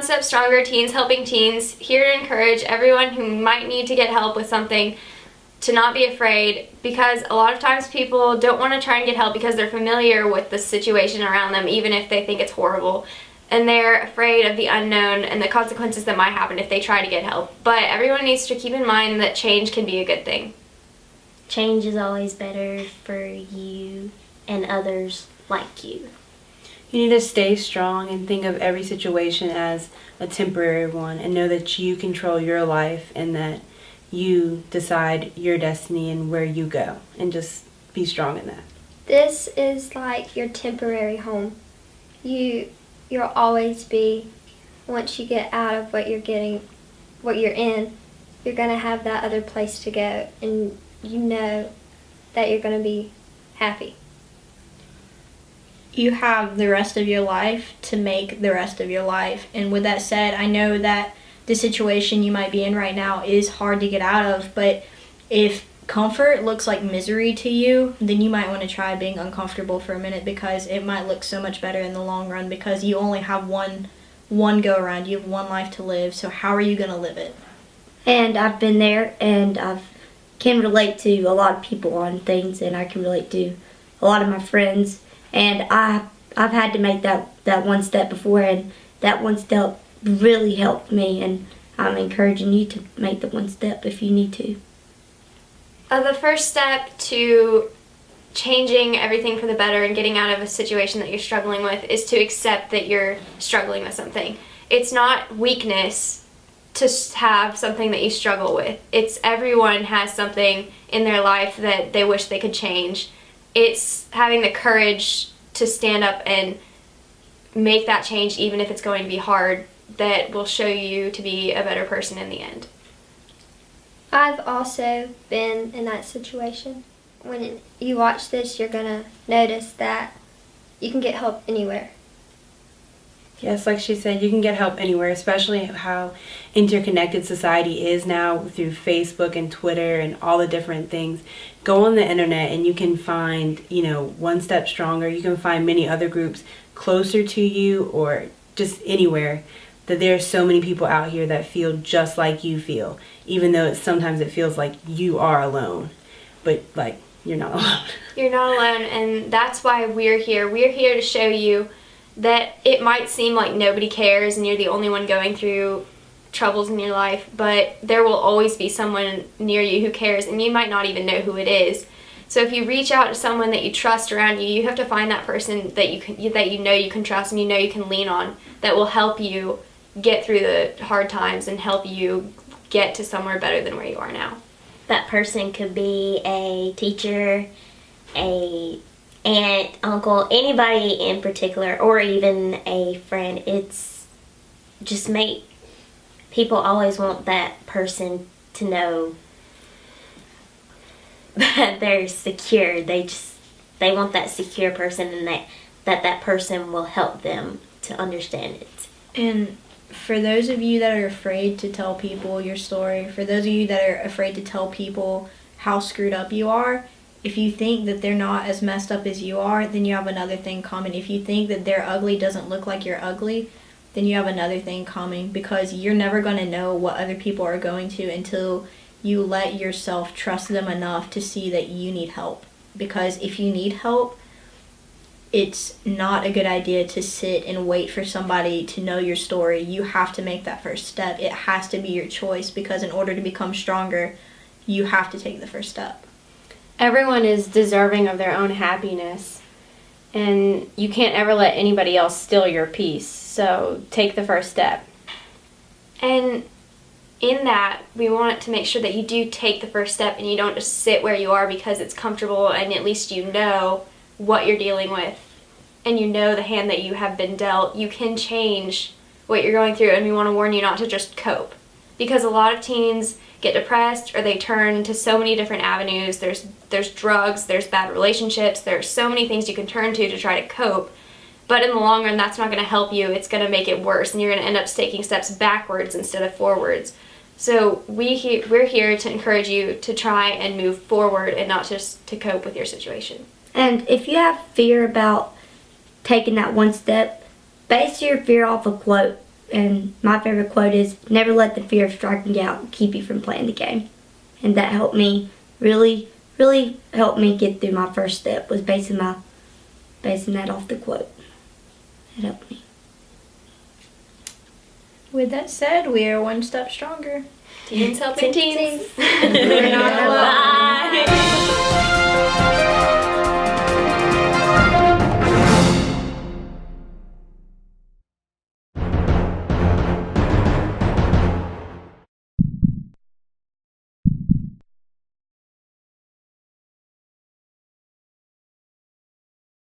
One Step Stronger Teens Helping Teens, here to encourage everyone who might need to get help with something to not be afraid, because a lot of times people don't want to try and get help because they're familiar with the situation around them, even if they think it's horrible, and they're afraid of the unknown and the consequences that might happen if they try to get help. But everyone needs to keep in mind that change can be a good thing. Change is always better for you and others like you. You need to stay strong and think of every situation as a temporary one, and know that you control your life and that you decide your destiny and where you go, and just be strong in that. This is like your temporary home. You'll always be, once you get out of what you're in, you're going to have that other place to go, and you know that you're going to be happy. You have the rest of your life to make the rest of your life. And with that said, I know that the situation you might be in right now is hard to get out of, but if comfort looks like misery to you, then you might want to try being uncomfortable for a minute, because it might look so much better in the long run, because you only have one go around. You have one life to live, so how are you going to live it? And I've been there, and I can relate to a lot of people on things, and I can relate to a lot of my friends. And I've had to make that one step before, and that one step really helped me, and I'm encouraging you to make the one step if you need to. The first step to changing everything for the better and getting out of a situation that you're struggling with is to accept that you're struggling with something. It's not weakness to have something that you struggle with. It's everyone has something in their life that they wish they could change. It's having the courage to stand up and make that change, even if it's going to be hard, that will show you to be a better person in the end. I've also been in that situation. When you watch this, you're going to notice that you can get help anywhere. Yes, like she said, you can get help anywhere, especially how interconnected society is now through Facebook and Twitter and all the different things. Go on the internet and you can find, One Step Stronger. You can find many other groups closer to you or just anywhere, that there are so many people out here that feel just like you feel, even though sometimes it feels like you are alone. But, you're not alone. You're not alone, and that's why we're here. We're here to show you that it might seem like nobody cares and you're the only one going through troubles in your life, but there will always be someone near you who cares, and you might not even know who it is. So if you reach out to someone that you trust around you, you have to find that person that you can trust and you can lean on, that will help you get through the hard times and help you get to somewhere better than where you are now. That person could be a teacher, a aunt, uncle, anybody in particular, or even a friend. It's just people always want that person to know that they're secure. They want that secure person, and that person will help them to understand it. And for those of you that are afraid to tell people your story, for those of you that are afraid to tell people how screwed up you are, if you think that they're not as messed up as you are, then you have another thing coming. If you think that their ugly doesn't look like you're ugly, then you have another thing coming, because you're never going to know what other people are going to until you let yourself trust them enough to see that you need help. Because if you need help, it's not a good idea to sit and wait for somebody to know your story. You have to make that first step. It has to be your choice, because in order to become stronger, you have to take the first step. Everyone is deserving of their own happiness, and you can't ever let anybody else steal your peace. So take the first step. And in that, we want to make sure that you do take the first step and you don't just sit where you are because it's comfortable, and at least you know what you're dealing with and you know the hand that you have been dealt. You can change what you're going through, and we want to warn you not to just cope, because a lot of teens get depressed or they turn to so many different avenues. There's drugs, there's bad relationships, there's so many things you can turn to try to cope, but in the long run that's not going to help you. It's going to make it worse, and you're going to end up taking steps backwards instead of forwards. So we're here to encourage you to try and move forward and not just to cope with your situation. And if you have fear about taking that one step, base your fear off a quote. and my favorite quote is, "Never let the fear of striking out keep you from playing the game." And that helped me really helped me get through my first step, was basing that off the quote. It helped me. With that said, we are one step stronger. Teens helping teens. We're not alone.